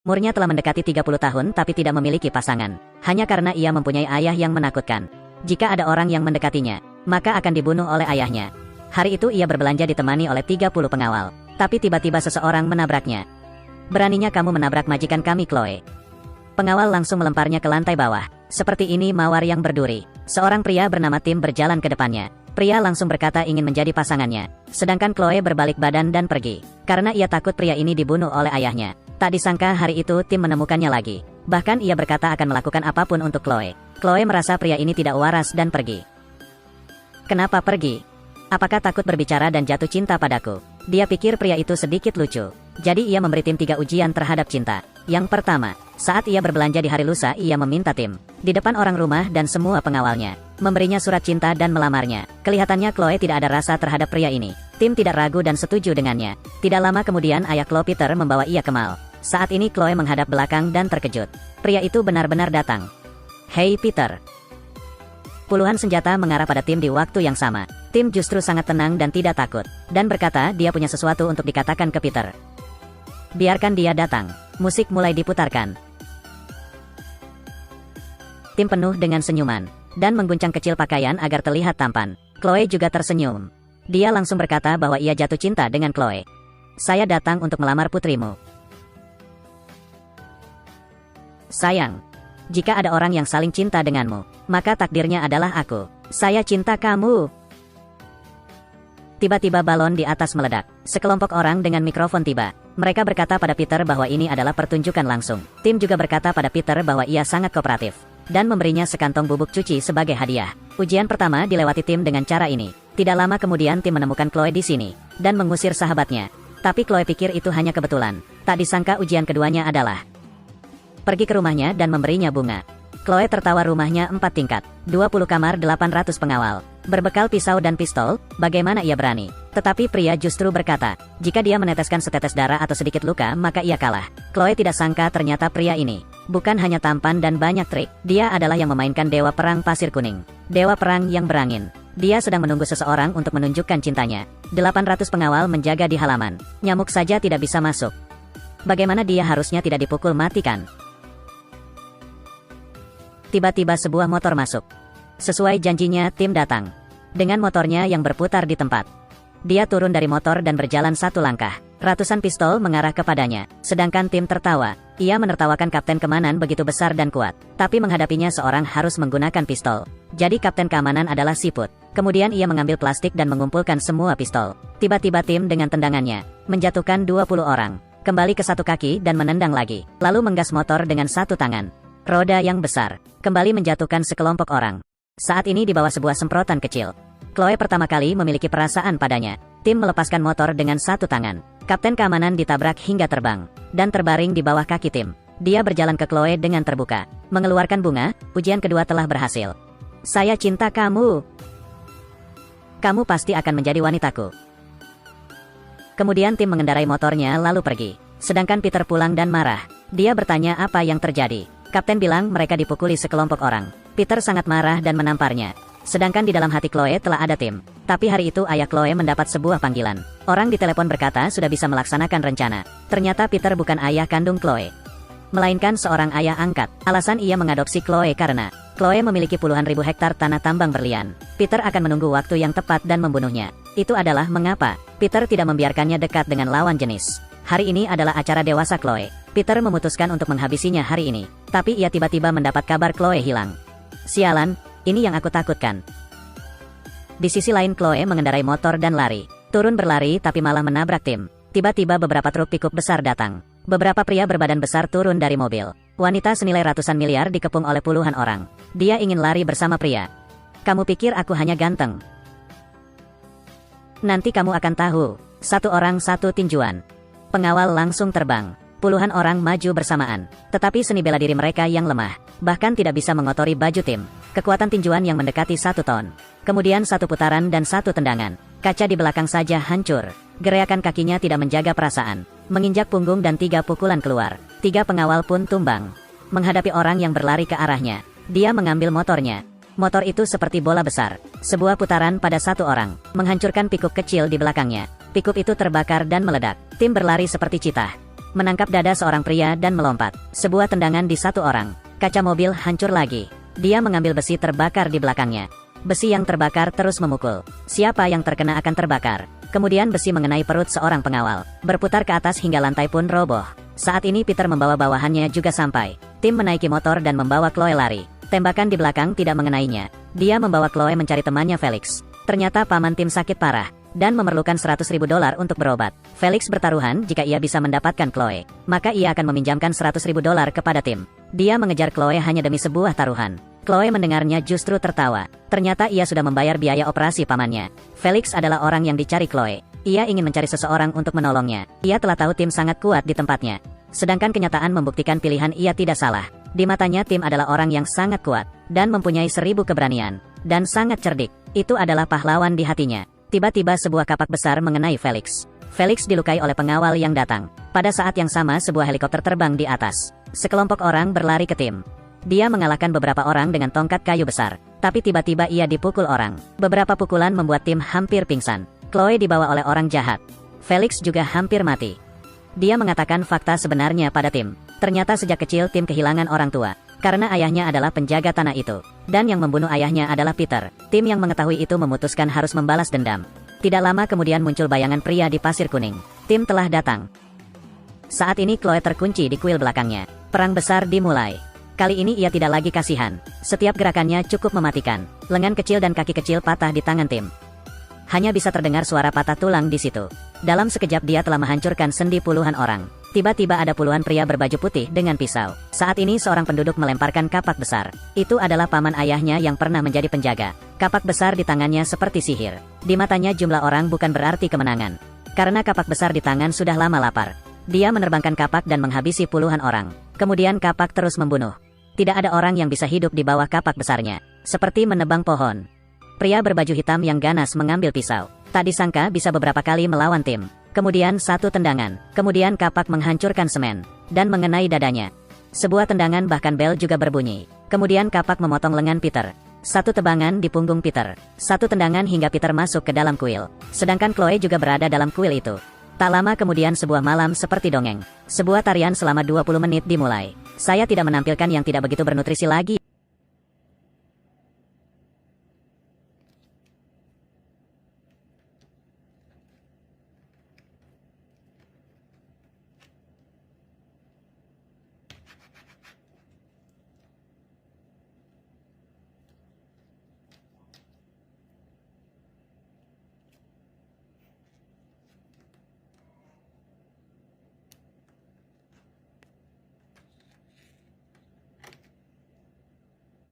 Umurnya telah mendekati 30 tahun tapi tidak memiliki pasangan. Hanya karena ia mempunyai ayah yang menakutkan. Jika ada orang yang mendekatinya, maka akan dibunuh oleh ayahnya. Hari itu ia berbelanja ditemani oleh 30 pengawal. Tapi tiba-tiba seseorang menabraknya. "Beraninya kamu menabrak majikan kami, Chloe." Pengawal langsung melemparnya ke lantai bawah. Seperti ini mawar yang berduri. Seorang pria bernama Tim berjalan ke depannya. Pria langsung berkata ingin menjadi pasangannya. Sedangkan Chloe berbalik badan dan pergi. Karena ia takut pria ini dibunuh oleh ayahnya. Tak disangka hari itu Tim menemukannya lagi. Bahkan ia berkata akan melakukan apapun untuk Chloe. Chloe merasa pria ini tidak waras dan pergi. Kenapa pergi? Apakah takut berbicara dan jatuh cinta padaku? Dia pikir pria itu sedikit lucu. Jadi ia memberi Tim 3 ujian terhadap cinta. Yang pertama, saat ia berbelanja di hari lusa ia meminta Tim, di depan orang rumah dan semua pengawalnya, memberinya surat cinta dan melamarnya. Kelihatannya Chloe tidak ada rasa terhadap pria ini. Tim tidak ragu dan setuju dengannya. Tidak lama kemudian ayah Chloe, Peter, membawa ia ke mall. Saat ini Chloe menghadap belakang dan terkejut. Pria itu benar-benar datang. "Hei Peter." Puluhan senjata mengarah pada Tim di waktu yang sama. Tim justru sangat tenang dan tidak takut, dan berkata dia punya sesuatu untuk dikatakan ke Peter. Biarkan dia datang. Musik mulai diputarkan. Tim penuh dengan senyuman, dan mengguncang kecil pakaian agar terlihat tampan. Chloe juga tersenyum. Dia langsung berkata bahwa ia jatuh cinta dengan Chloe. "Saya datang untuk melamar putrimu." "Sayang, jika ada orang yang saling cinta denganmu, maka takdirnya adalah aku. Saya cinta kamu." Tiba-tiba balon di atas meledak. Sekelompok orang dengan mikrofon tiba. Mereka berkata pada Peter bahwa ini adalah pertunjukan langsung. Tim juga berkata pada Peter bahwa ia sangat kooperatif, dan memberinya sekantong bubuk cuci sebagai hadiah. Ujian pertama dilewati Tim dengan cara ini. Tidak lama kemudian Tim menemukan Chloe di sini, dan mengusir sahabatnya. Tapi Chloe pikir itu hanya kebetulan. Tak disangka ujian keduanya adalah pergi ke rumahnya dan memberinya bunga. Chloe tertawa. Rumahnya 4 tingkat, 20 kamar, 800 pengawal. Berbekal pisau dan pistol, bagaimana ia berani? Tetapi pria justru berkata, jika dia meneteskan setetes darah atau sedikit luka maka ia kalah. Chloe tidak sangka ternyata pria ini bukan hanya tampan dan banyak trik. Dia adalah yang memainkan dewa perang pasir kuning. Dewa perang yang berangin. Dia sedang menunggu seseorang untuk menunjukkan cintanya. 800 pengawal menjaga di halaman. Nyamuk saja tidak bisa masuk. Bagaimana dia harusnya tidak dipukul mati kan? Tiba-tiba sebuah motor masuk. Sesuai janjinya, Tim datang dengan motornya yang berputar di tempat. Dia turun dari motor dan berjalan 1 langkah. Ratusan pistol mengarah kepadanya. Sedangkan Tim tertawa. Ia menertawakan Kapten Keamanan begitu besar dan kuat. Tapi menghadapinya seorang harus menggunakan pistol. Jadi Kapten Keamanan adalah siput. Kemudian ia mengambil plastik dan mengumpulkan semua pistol. Tiba-tiba Tim dengan tendangannya menjatuhkan 20 orang. Kembali ke 1 kaki dan menendang lagi. Lalu menggas motor dengan 1 tangan. Roda yang besar kembali menjatuhkan sekelompok orang. Saat ini di bawah sebuah semprotan kecil. Chloe pertama kali memiliki perasaan padanya. Tim melepaskan motor dengan 1 tangan. Kapten Keamanan ditabrak hingga terbang dan terbaring di bawah kaki Tim. Dia berjalan ke Chloe dengan terbuka, mengeluarkan bunga. Ujian kedua telah berhasil. "Saya cinta kamu. Kamu pasti akan menjadi wanitaku." Kemudian Tim mengendarai motornya lalu pergi. Sedangkan Peter pulang dan marah. Dia bertanya apa yang terjadi. Kapten bilang mereka dipukuli sekelompok orang. Peter sangat marah dan menamparnya. Sedangkan di dalam hati Chloe telah ada Tim. Tapi hari itu ayah Chloe mendapat sebuah panggilan. Orang di telepon berkata sudah bisa melaksanakan rencana. Ternyata Peter bukan ayah kandung Chloe, melainkan seorang ayah angkat. Alasan ia mengadopsi Chloe karena Chloe memiliki puluhan ribu hektar tanah tambang berlian. Peter akan menunggu waktu yang tepat dan membunuhnya. Itu adalah mengapa Peter tidak membiarkannya dekat dengan lawan jenis. Hari ini adalah acara dewasa Chloe. Peter memutuskan untuk menghabisinya hari ini. Tapi ia tiba-tiba mendapat kabar Chloe hilang. Sialan, ini yang aku takutkan. Di sisi lain Chloe mengendarai motor dan lari. Turun berlari tapi malah menabrak Tim. Tiba-tiba beberapa truk pickup besar datang. Beberapa pria berbadan besar turun dari mobil. Wanita senilai ratusan miliar dikepung oleh puluhan orang. Dia ingin lari bersama pria. "Kamu pikir aku hanya ganteng? Nanti kamu akan tahu." 1 orang 1 tinjuan. Pengawal langsung terbang. Puluhan orang maju bersamaan. Tetapi seni bela diri mereka yang lemah. Bahkan tidak bisa mengotori baju Tim. Kekuatan tinjuan yang mendekati 1 ton. Kemudian 1 putaran dan 1 tendangan. Kaca di belakang saja hancur. Gerakan kakinya tidak menjaga perasaan. Menginjak punggung dan 3 pukulan keluar. 3 pengawal pun tumbang. Menghadapi orang yang berlari ke arahnya, dia mengambil motornya. Motor itu seperti bola besar. Sebuah putaran pada 1 orang, menghancurkan pickup kecil di belakangnya. Pickup itu terbakar dan meledak. Tim berlari seperti citah. menangkap dada seorang pria dan melompat. Sebuah tendangan di satu orang. Kaca mobil hancur lagi. Dia mengambil besi terbakar di belakangnya. Besi yang terbakar terus memukul. Siapa yang terkena akan terbakar. Kemudian besi mengenai perut seorang pengawal. Berputar ke atas hingga lantai pun roboh. Saat ini Peter membawa bawahannya juga sampai. Tim menaiki motor dan membawa Chloe lari. Tembakan di belakang tidak mengenainya. Dia membawa Chloe mencari temannya Felix. Ternyata paman Tim sakit parah dan memerlukan $100.000 untuk berobat. Felix bertaruhan jika ia bisa mendapatkan Chloe, maka ia akan meminjamkan $100.000 kepada Tim. Dia mengejar Chloe hanya demi sebuah taruhan. Chloe mendengarnya justru tertawa. Ternyata ia sudah membayar biaya operasi pamannya. Felix adalah orang yang dicari Chloe. Ia ingin mencari seseorang untuk menolongnya. Ia telah tahu Tim sangat kuat di tempatnya. Sedangkan kenyataan membuktikan pilihan ia tidak salah. Di matanya Tim adalah orang yang sangat kuat dan mempunyai 1000 keberanian dan sangat cerdik. Itu adalah pahlawan di hatinya. Tiba-tiba sebuah kapak besar mengenai Felix. Felix dilukai oleh pengawal yang datang. Pada saat yang sama sebuah helikopter terbang di atas. Sekelompok orang berlari ke Tim. Dia mengalahkan beberapa orang dengan tongkat kayu besar. Tapi tiba-tiba ia dipukul orang. Beberapa pukulan membuat Tim hampir pingsan. Chloe dibawa oleh orang jahat. Felix juga hampir mati. Dia mengatakan fakta sebenarnya pada Tim. Ternyata sejak kecil Tim kehilangan orang tua. Karena ayahnya adalah penjaga tanah itu. Dan yang membunuh ayahnya adalah Peter. Tim yang mengetahui itu memutuskan harus membalas dendam. Tidak lama kemudian muncul bayangan pria di pasir kuning. Tim telah datang. Saat ini Chloe terkunci di kuil belakangnya. Perang besar dimulai. Kali ini ia tidak lagi kasihan. Setiap gerakannya cukup mematikan. Lengan kecil dan kaki kecil patah di tangan Tim. Hanya bisa terdengar suara patah tulang di situ. Dalam sekejap dia telah menghancurkan sendi puluhan orang. Tiba-tiba ada puluhan pria berbaju putih dengan pisau. Saat ini seorang penduduk melemparkan kapak besar. Itu adalah paman ayahnya yang pernah menjadi penjaga. Kapak besar di tangannya seperti sihir. Di matanya jumlah orang bukan berarti kemenangan. Karena kapak besar di tangan sudah lama lapar. Dia menerbangkan kapak dan menghabisi puluhan orang. Kemudian kapak terus membunuh. Tidak ada orang yang bisa hidup di bawah kapak besarnya. Seperti menebang pohon. Pria berbaju hitam yang ganas mengambil pisau. Tak disangka bisa beberapa kali melawan Tim. Kemudian satu tendangan. Kemudian kapak menghancurkan semen. Dan mengenai dadanya. Sebuah tendangan bahkan bel juga berbunyi. Kemudian kapak memotong lengan Peter. Satu tebangan di punggung Peter. Satu tendangan hingga Peter masuk ke dalam kuil. Sedangkan Chloe juga berada dalam kuil itu. Tak lama kemudian sebuah malam seperti dongeng. Sebuah tarian selama 20 menit dimulai. Saya tidak menampilkan yang tidak begitu bernutrisi lagi.